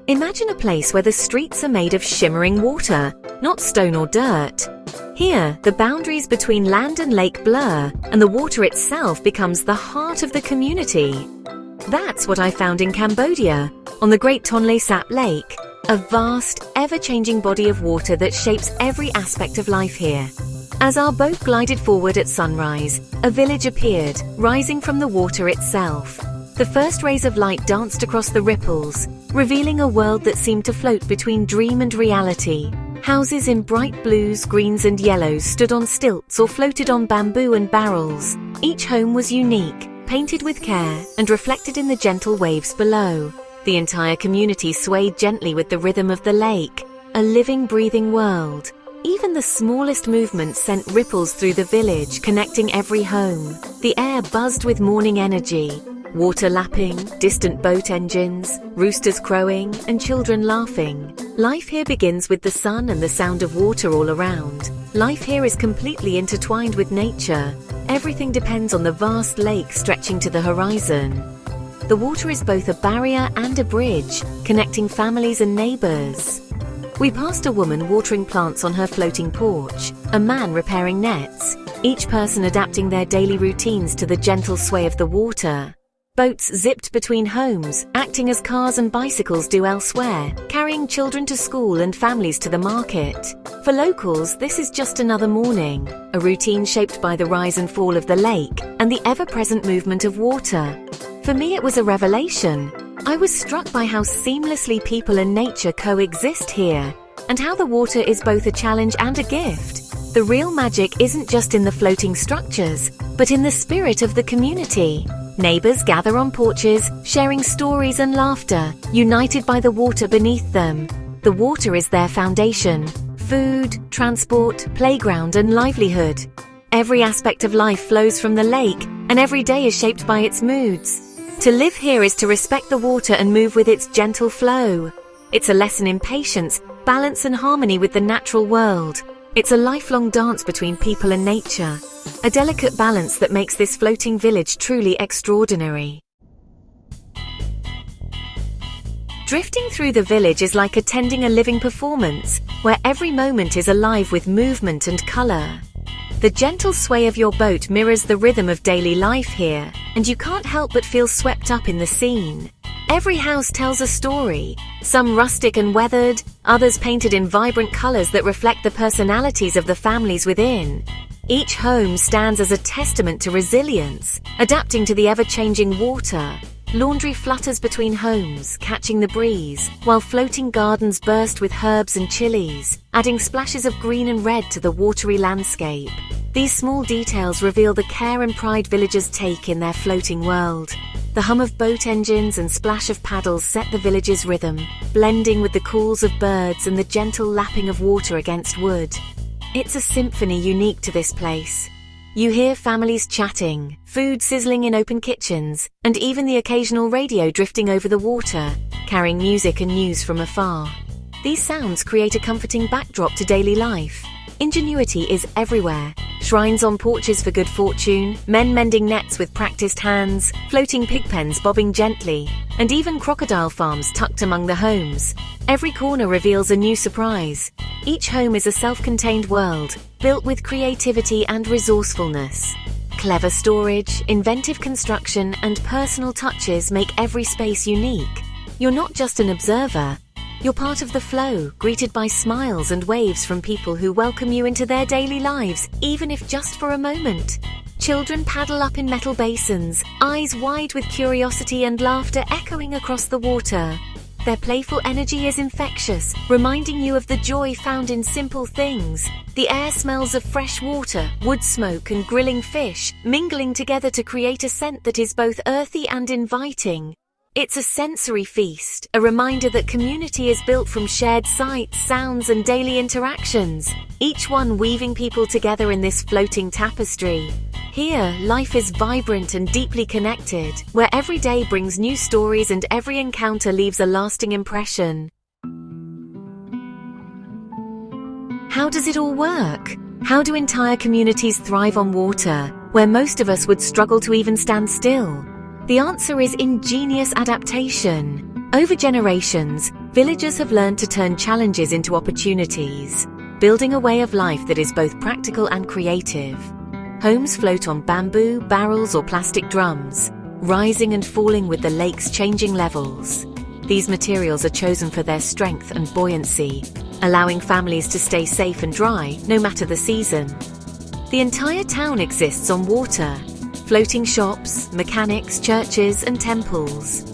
Imagine a place where the streets are made of shimmering water, not stone or dirt. Here, the boundaries between land and lake blur, and the water itself becomes the heart of the community. That's what I found in Cambodia, on the Great Tonle Sap Lake, a vast, ever-changing body of water that shapes every aspect of life here. As our boat glided forward at sunrise, a village appeared, rising from the water itself. The first rays of light danced across the ripples, revealing a world that seemed to float between dream and reality. Houses in bright blues, greens and yellows stood on stilts or floated on bamboo and barrels. Each home was unique, painted with care, and reflected in the gentle waves below. The entire community swayed gently with the rhythm of the lake, a living, breathing world. Even the smallest movements sent ripples through the village, connecting every home. The air buzzed with morning energy. Water lapping, distant boat engines, roosters crowing, and children laughing. Life here begins with the sun and the sound of water all around. Life here is completely intertwined with nature. Everything depends on the vast lake stretching to the horizon. The water is both a barrier and a bridge, connecting families and neighbors. We passed a woman watering plants on her floating porch, a man repairing nets, each person adapting their daily routines to the gentle sway of the water. Boats zipped between homes, acting as cars and bicycles do elsewhere, carrying children to school and families to the market. For locals, this is just another morning, a routine shaped by the rise and fall of the lake and the ever-present movement of water. For me, it was a revelation. I was struck by how seamlessly people and nature coexist here, and how the water is both a challenge and a gift. The real magic isn't just in the floating structures, but in the spirit of the community. Neighbors gather on porches, sharing stories and laughter, united by the water beneath them. The water is their foundation: food, transport, playground, and livelihood. Every aspect of life flows from the lake, and every day is shaped by its moods. To live here is to respect the water and move with its gentle flow. It's a lesson in patience, balance, and harmony with the natural world. It's a lifelong dance between people and nature, a delicate balance that makes this floating village truly extraordinary. Drifting through the village is like attending a living performance, where every moment is alive with movement and color. The gentle sway of your boat mirrors the rhythm of daily life here, and you can't help but feel swept up in the scene. Every house tells a story, some rustic and weathered, others painted in vibrant colors that reflect the personalities of the families within. Each home stands as a testament to resilience, adapting to the ever-changing water. Laundry flutters between homes, catching the breeze, while floating gardens burst with herbs and chilies, adding splashes of green and red to the watery landscape. These small details reveal the care and pride villagers take in their floating world. The hum of boat engines and splash of paddles set the village's rhythm, blending with the calls of birds and the gentle lapping of water against wood. It's a symphony unique to this place. You hear families chatting, food sizzling in open kitchens, and even the occasional radio drifting over the water, carrying music and news from afar. These sounds create a comforting backdrop to daily life. Ingenuity is everywhere. Shrines on porches for good fortune, men mending nets with practiced hands, floating pig pens bobbing gently, and even crocodile farms tucked among the homes. Every corner reveals a new surprise. Each home is a self-contained world, built with creativity and resourcefulness. Clever storage, inventive construction, and personal touches make every space unique. You're not just an observer. You're part of the flow, greeted by smiles and waves from people who welcome you into their daily lives, even if just for a moment. Children paddle up in metal basins, eyes wide with curiosity and laughter echoing across the water. Their playful energy is infectious, reminding you of the joy found in simple things. The air smells of fresh water, wood smoke, and grilling fish, mingling together to create a scent that is both earthy and inviting. It's a sensory feast, a reminder that community is built from shared sights, sounds, and daily interactions, each one weaving people together in this floating tapestry. Here, life is vibrant and deeply connected, where every day brings new stories and every encounter leaves a lasting impression. How does it all work? How do entire communities thrive on water, where most of us would struggle to even stand still? The answer is ingenious adaptation. Over generations, Villagers have learned to turn challenges into opportunities, building a way of life that is both practical and creative. Homes float on bamboo, barrels, or plastic drums, rising and falling with the lake's changing levels. These materials are chosen for their strength and buoyancy, allowing families to stay safe and dry no matter the season. The entire town exists on water, floating shops, mechanics, churches, and temples.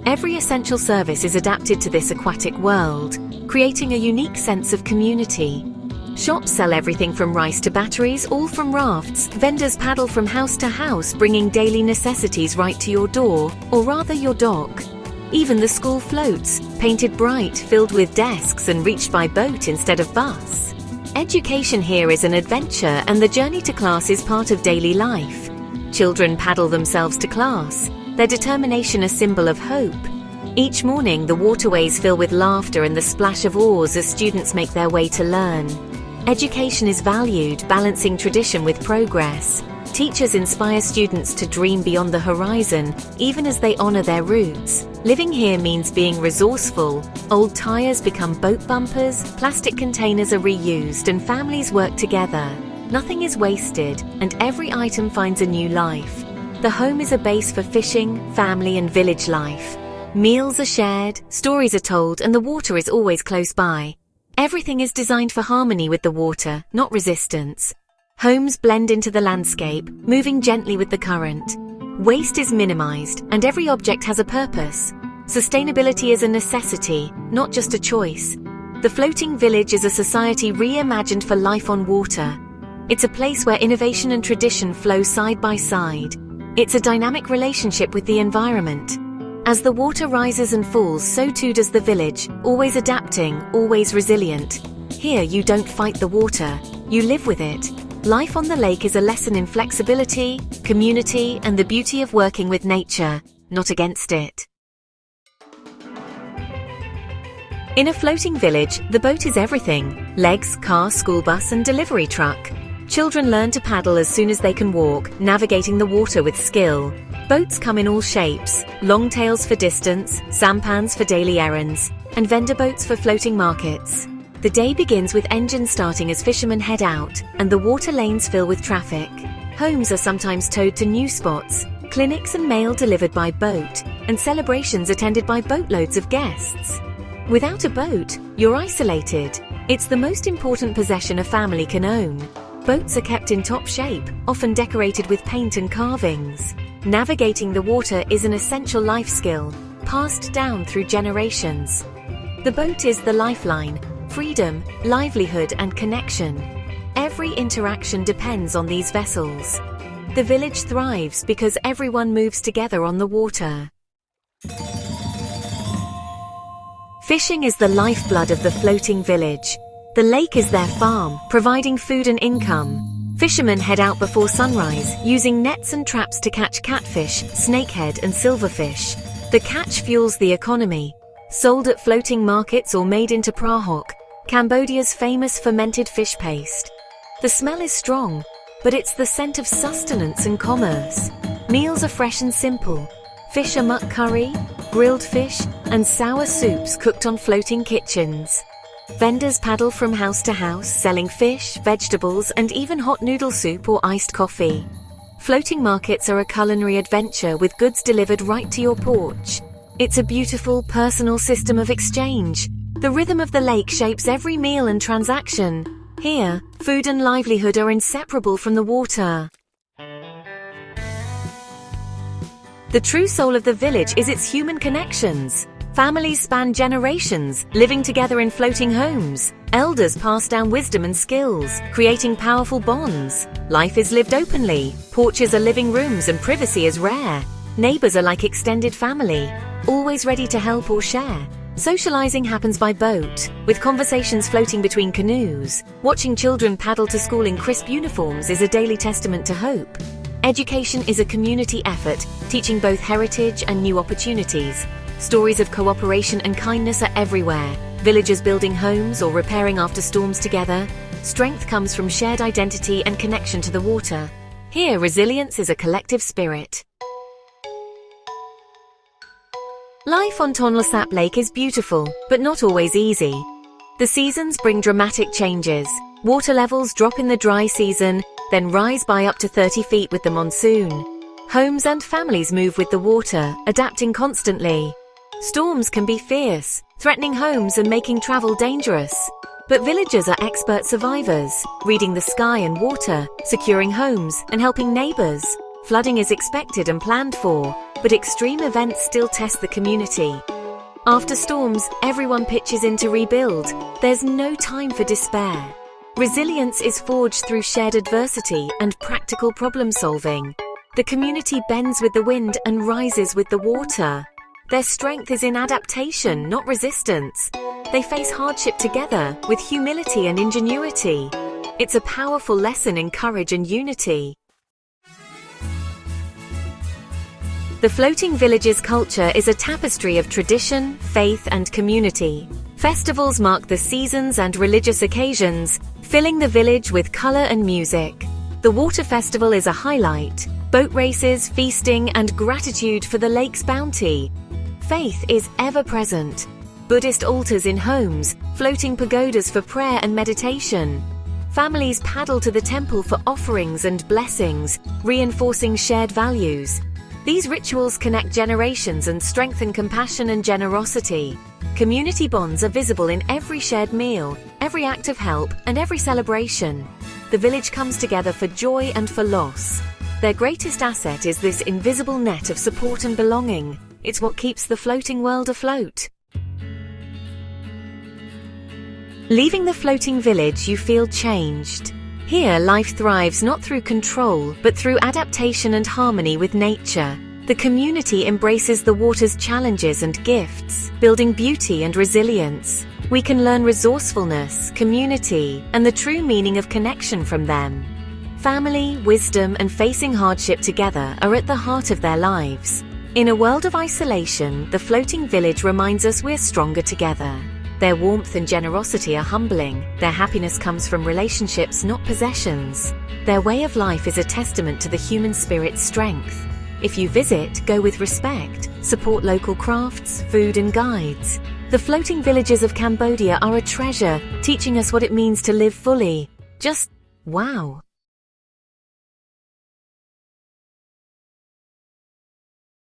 Every essential service is adapted to this aquatic world, creating a unique sense of community. Shops sell everything from rice to batteries, all from rafts. Vendors paddle from house to house, bringing daily necessities right to your door, or rather your dock. Even the school floats, painted bright, filled with desks and reached by boat instead of bus. Education here is an adventure, and the journey to class is part of daily life. Children paddle themselves to class, their determination a symbol of hope. Each morning, the waterways fill with laughter and the splash of oars as students make their way to learn. Education is valued, balancing tradition with progress. Teachers inspire students to dream beyond the horizon, even as they honor their roots. Living here means being resourceful. Old tires become boat bumpers, plastic containers are reused, and families work together. Nothing is wasted, and every item finds a new life. The home is a base for fishing, family, and village life. Meals are shared, stories are told, and the water is always close by. Everything is designed for harmony with the water, not resistance. Homes blend into the landscape, moving gently with the current. Waste is minimized, and every object has a purpose. Sustainability is a necessity, not just a choice. The floating village is a society reimagined for life on water. It's a place where innovation and tradition flow side by side. It's a dynamic relationship with the environment. As the water rises and falls, so too does the village, always adapting, always resilient. Here you don't fight the water, you live with it. Life on the lake is a lesson in flexibility, community, and the beauty of working with nature, not against it. In a floating village, the boat is everything: legs, car, school bus, and delivery truck. Children learn to paddle as soon as they can walk, navigating the water with skill. Boats come in all shapes: long tails for distance, sampans for daily errands, and vendor boats for floating markets. The day begins with engines starting as fishermen head out, and the water lanes fill with traffic. Homes are sometimes towed to new spots, clinics and mail delivered by boat, and celebrations attended by boatloads of guests. Without a boat, you're isolated. It's the most important possession a family can own. Boats are kept in top shape, often decorated with paint and carvings. Navigating the water is an essential life skill, passed down through generations. The boat is the lifeline: freedom, livelihood, and connection. Every interaction depends on these vessels. The village thrives because everyone moves together on the water. Fishing is the lifeblood of the floating village. The lake is their farm, providing food and income. Fishermen head out before sunrise, using nets and traps to catch catfish, snakehead, and silverfish. The catch fuels the economy. Sold at floating markets or made into prahok, Cambodia's famous fermented fish paste. The smell is strong, but it's the scent of sustenance and commerce. Meals are fresh and simple. Fish amok curry, grilled fish, and sour soups cooked on floating kitchens. Vendors paddle from house to house, selling fish, vegetables, and even hot noodle soup or iced coffee. Floating markets are a culinary adventure with goods delivered right to your porch. It's a beautiful, personal system of exchange. The rhythm of the lake shapes every meal and transaction. Here, food and livelihood are inseparable from the water. The true soul of the village is its human connections. Families span generations, living together in floating homes. Elders pass down wisdom and skills, creating powerful bonds. Life is lived openly. Porches are living rooms and privacy is rare. Neighbors are like extended family, always ready to help or share. Socializing happens by boat, with conversations floating between canoes. Watching children paddle to school in crisp uniforms is a daily testament to hope. Education is a community effort, teaching both heritage and new opportunities. Stories of cooperation and kindness are everywhere. Villagers building homes or repairing after storms together. Strength comes from shared identity and connection to the water. Here, resilience is a collective spirit. Life on Tonle Sap Lake is beautiful, but not always easy. The seasons bring dramatic changes. Water levels drop in the dry season, then rise by up to 30 feet with the monsoon. Homes and families move with the water, adapting constantly. Storms can be fierce, threatening homes and making travel dangerous. But villagers are expert survivors, reading the sky and water, securing homes, and helping neighbors. Flooding is expected and planned for, but extreme events still test the community. After storms, everyone pitches in to rebuild. There's no time for despair. Resilience is forged through shared adversity and practical problem solving. The community bends with the wind and rises with the water. Their strength is in adaptation, not resistance. They face hardship together with humility and ingenuity. It's a powerful lesson in courage and unity. The Floating Villages culture is a tapestry of tradition, faith, and community. Festivals mark the seasons and religious occasions, filling the village with color and music. The water festival is a highlight. Boat races, feasting, and gratitude for the lake's bounty. Faith is ever present. Buddhist altars in homes, floating pagodas for prayer and meditation. Families paddle to the temple for offerings and blessings, reinforcing shared values. These rituals connect generations and strengthen compassion and generosity. Community bonds are visible in every shared meal, every act of help, and every celebration. The village comes together for joy and for loss. Their greatest asset is this invisible net of support and belonging. It's what keeps the floating world afloat. Leaving the floating village, you feel changed. Here, life thrives not through control, but through adaptation and harmony with nature. The community embraces the water's challenges and gifts, building beauty and resilience. We can learn resourcefulness, community, and the true meaning of connection from them. Family, wisdom, and facing hardship together are at the heart of their lives. In a world of isolation, the floating village reminds us we're stronger together. Their warmth and generosity are humbling. Their happiness comes from relationships, not possessions. Their way of life is a testament to the human spirit's strength. If you visit, go with respect. Support local crafts, food, and guides. The floating villages of Cambodia are a treasure, teaching us what it means to live fully. Just wow.